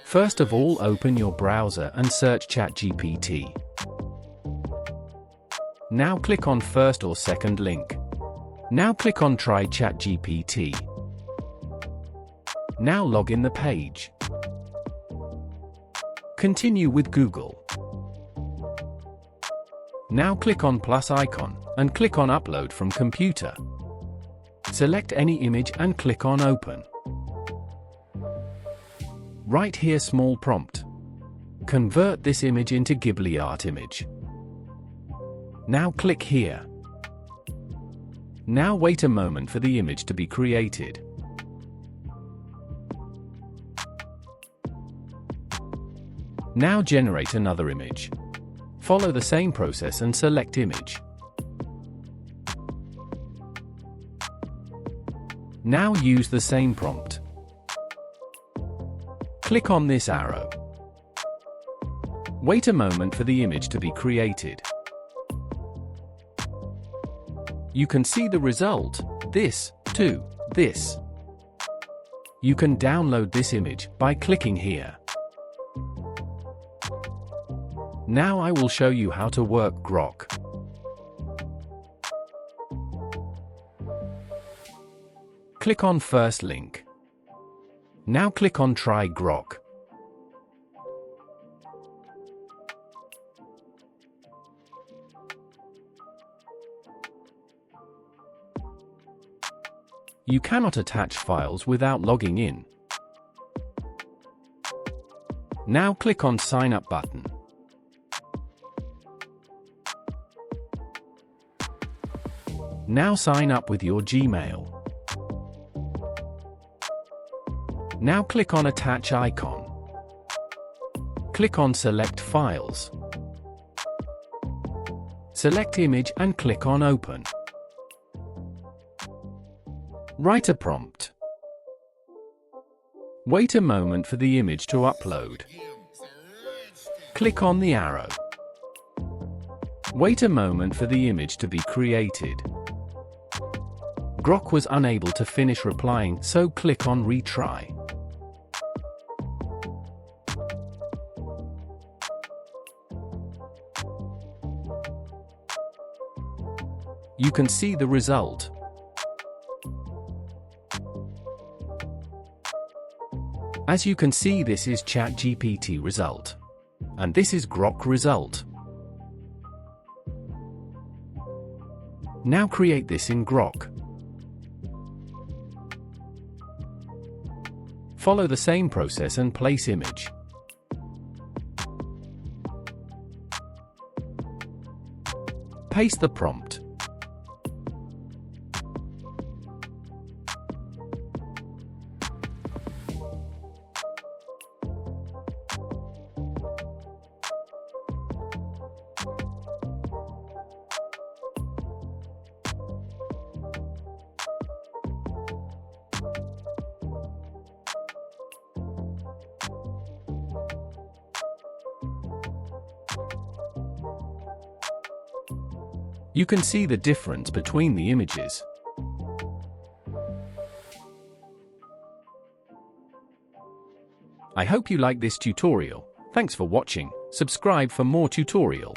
First of all, open your browser and search ChatGPT. Now click on first or second link. Now click on Try ChatGPT. Now log in the page. Continue with Google. Now click on plus icon and click on Upload from computer. Select any image and click on Open. Write here small prompt. Convert this image into Ghibli art image. Now click here. Now wait a moment for the image to be created. Now generate another image. Follow the same process and select image. Now use the same prompt. Click on this arrow. Wait a moment for the image to be created. You can see the result, this, to, this. You can download this image by clicking here. Now I will show you how to work Grok. Click on first link. Now click on Try Grok. You cannot attach files without logging in. Now click on Sign Up button. Now sign up with your Gmail. Now click on Attach icon. Click on Select Files. Select Image and click on Open. Write a prompt. Wait a moment for the image to upload. Click on the arrow. Wait a moment for the image to be created. Grok was unable to finish replying, so click on Retry. You can see the result. As you can see, this is ChatGPT result. And this is Grok result. Now create this in Grok. Follow the same process and place image. Paste the prompt. You can see the difference between the images. I hope you like this tutorial. Thanks for watching. Subscribe for more tutorial.